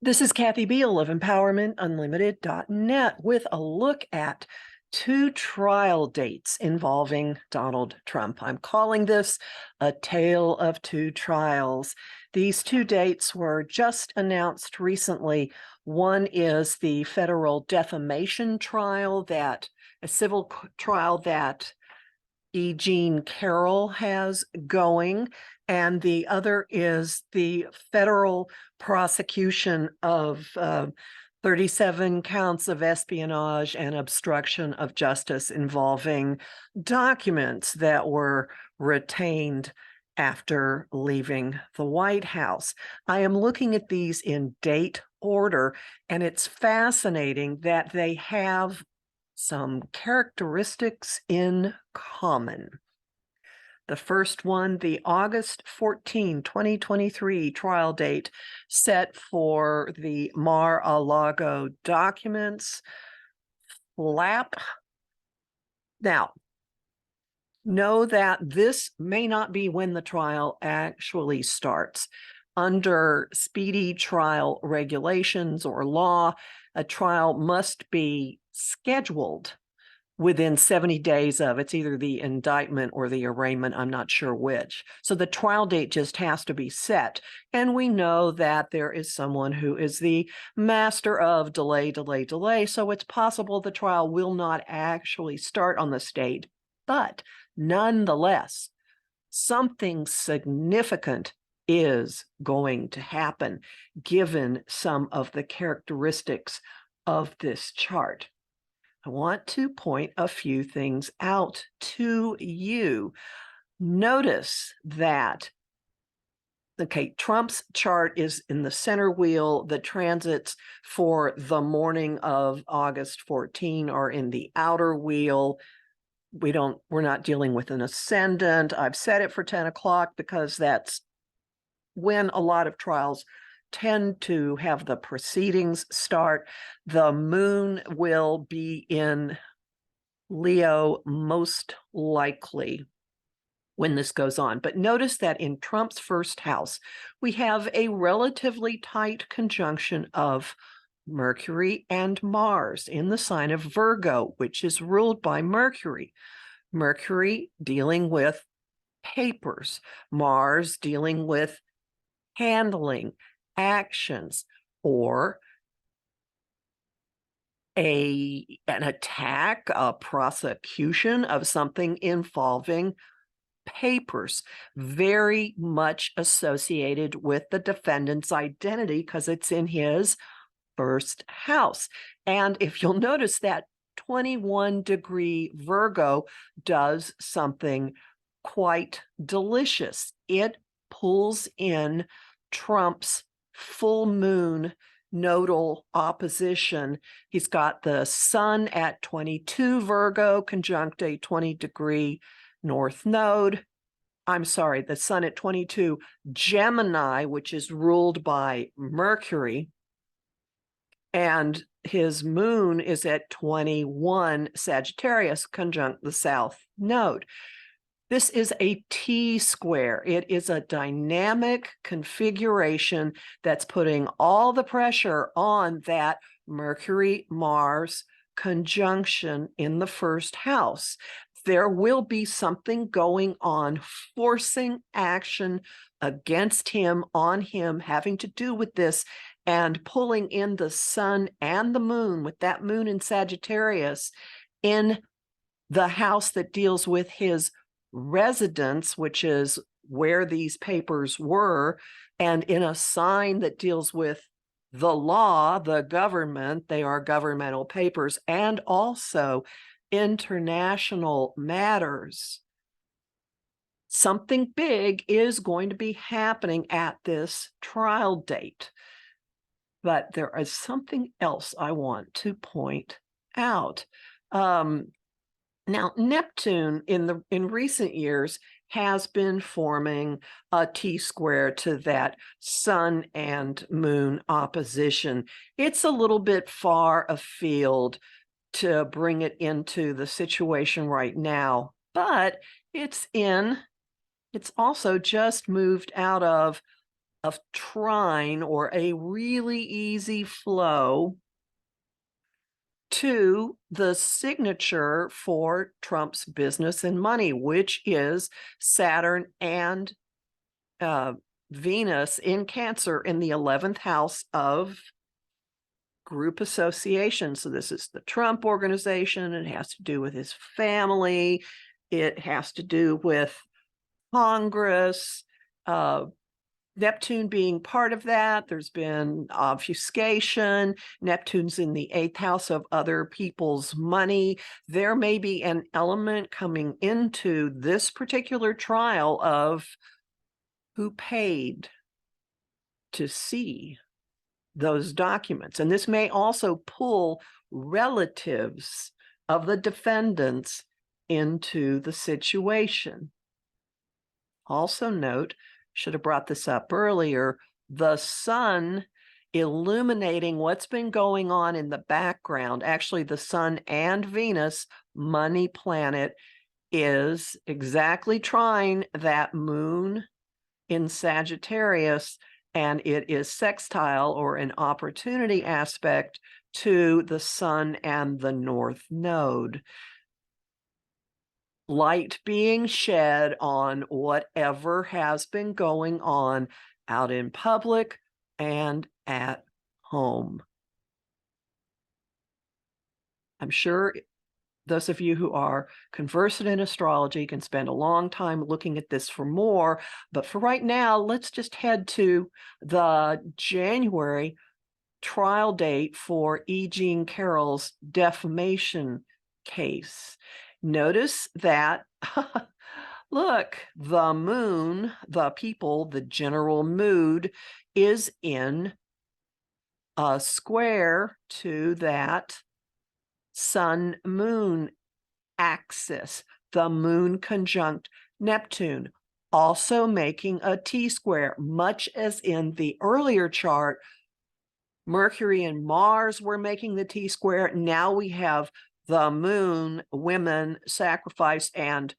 This is Kathy Biehl of EmpowermentUnlimited.net with a look at two trial dates involving Donald Trump. I'm calling this a tale of two trials. These two dates were just announced recently. One is the federal defamation trial, a civil trial that Jean Carroll has going, and the other is the federal prosecution of 37 counts of espionage and obstruction of justice involving documents that were retained after leaving the White House. I am looking at these in date order, and it's fascinating that they have some characteristics in common. The first one, the August 14, 2023 trial date set for the Mar-A-Lago documents. Flap. Now, know that this may not be when the trial actually starts. Under speedy trial regulations or law, a trial must be scheduled within 70 days of, it's either the indictment or the arraignment, I'm not sure which. So the trial date just has to be set. And we know that there is someone who is the master of delay, delay, delay. So it's possible the trial will not actually start on this date, but nonetheless, something significant is going to happen given some of the characteristics of this chart. I want to point a few things out to you. Notice that, okay, Trump's chart is in the center wheel. The transits for the morning of August 14 are in the outer wheel. We're not dealing with an ascendant. I've set it for 10 o'clock because that's when a lot of trials tend to have the proceedings start. The moon will be in Leo most likely when this goes on. But notice that in Trump's first house, we have a relatively tight conjunction of Mercury and Mars in the sign of Virgo, which is ruled by Mercury. Mercury dealing with papers, Mars dealing with handling, actions, or an attack, a prosecution of something involving papers, very much associated with the defendant's identity because it's in his first house. And if you'll notice that 21-degree Virgo does something quite delicious. It pulls in Trump's full moon nodal opposition. He's got the sun at 22 Virgo conjunct a 20-degree north node. I'm sorry, the sun at 22 Gemini, which is ruled by Mercury, and his moon is at 21 Sagittarius conjunct the south node. This is a T-square. It is a dynamic configuration that's putting all the pressure on that Mercury-Mars conjunction in the first house. There will be something going on, forcing action against him, on him, having to do with this, and pulling in the sun and the moon, with that moon in Sagittarius, in the house that deals with his residence, which is where these papers were, and in a sign that deals with the law, the government, they are governmental papers, and also international matters. Something big is going to be happening at this trial date. But there is something else I want to point out. Now, Neptune in recent years has been forming a T-square to that sun and moon opposition. It's a little bit far afield to bring it into the situation right now, but it's also just moved out of trine or a really easy flow to the signature for Trump's business and money, which is Saturn and Venus in Cancer in the 11th house of group association. So this is the Trump organization. It has to do with his family. It has to do with Congress, Neptune being part of that. There's been obfuscation. Neptune's in the 8th house of other people's money. There may be an element coming into this particular trial of who paid to see those documents. And this may also pull relatives of the defendants into the situation. Also note, should have brought this up earlier, the sun illuminating what's been going on in the background. Actually, the sun and Venus, money planet, is exactly trying that moon in Sagittarius, and it is sextile or an opportunity aspect to the sun and the north node. Light being shed on whatever has been going on out in public and at home. I'm sure those of you who are conversant in astrology can spend a long time looking at this for more, but for right now, let's just head to the January trial date for E. Jean Carroll's defamation case. Notice that, look, the moon, the people, the general mood is in a square to that sun-moon axis, the moon conjunct Neptune, also making a T-square, much as in the earlier chart, Mercury and Mars were making the T-square. Now we have the moon, women, sacrifice, and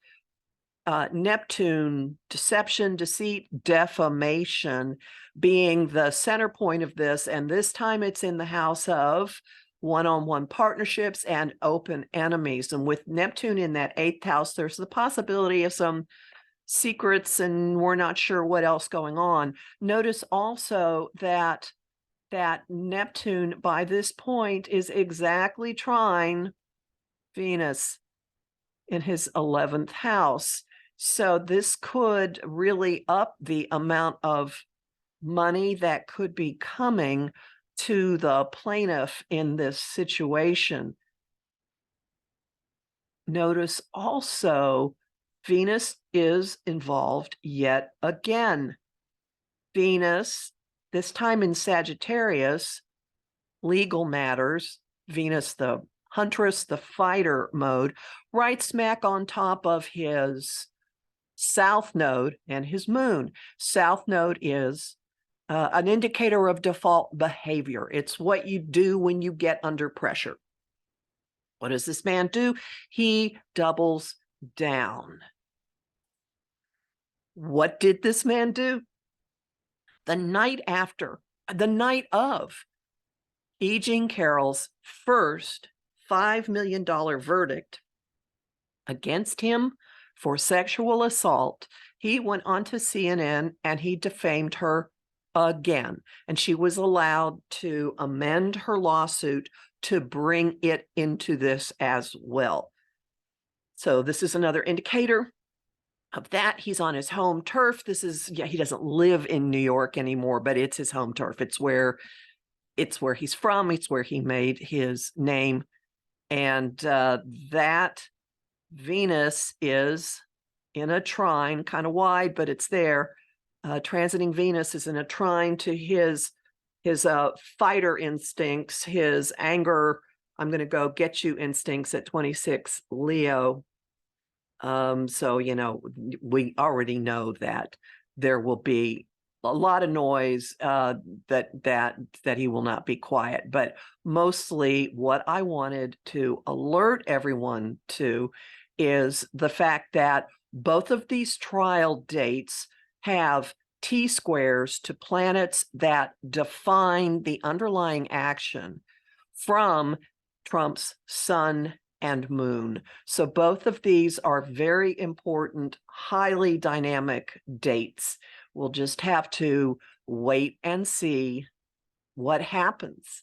Neptune, deception, deceit, defamation being the center point of this. And this time it's in the house of one-on-one partnerships and open enemies. And with Neptune in that 8th house, there's the possibility of some secrets and we're not sure what else going on. Notice also that Neptune by this point is exactly trine Venus in his 11th house. So this could really up the amount of money that could be coming to the plaintiff in this situation. Notice also Venus is involved yet again. Venus, this time in Sagittarius, legal matters, Venus the huntress, the fighter mode, right smack on top of his south node and his moon. South node is an indicator of default behavior. It's what you do when you get under pressure. What does this man do? He doubles down. What did this man do? The night of E. Jean Carroll's first $5 million verdict against him for sexual assault, he went on to CNN and he defamed her again. And she was allowed to amend her lawsuit to bring it into this as well. So this is another indicator of that. He's on his home turf. This is, he doesn't live in New York anymore, but it's his home turf. It's where he's from. It's where he made his name. And that Venus is in a trine, kind of wide, but it's there. Transiting Venus is in a trine to his fighter instincts, his anger, I'm going to go get you instincts at 26 Leo. So, we already know that there will be a lot of noise, that he will not be quiet. But mostly what I wanted to alert everyone to is the fact that both of these trial dates have T-squares to planets that define the underlying action from Trump's sun and moon. So both of these are very important, highly dynamic dates. We'll just have to wait and see what happens.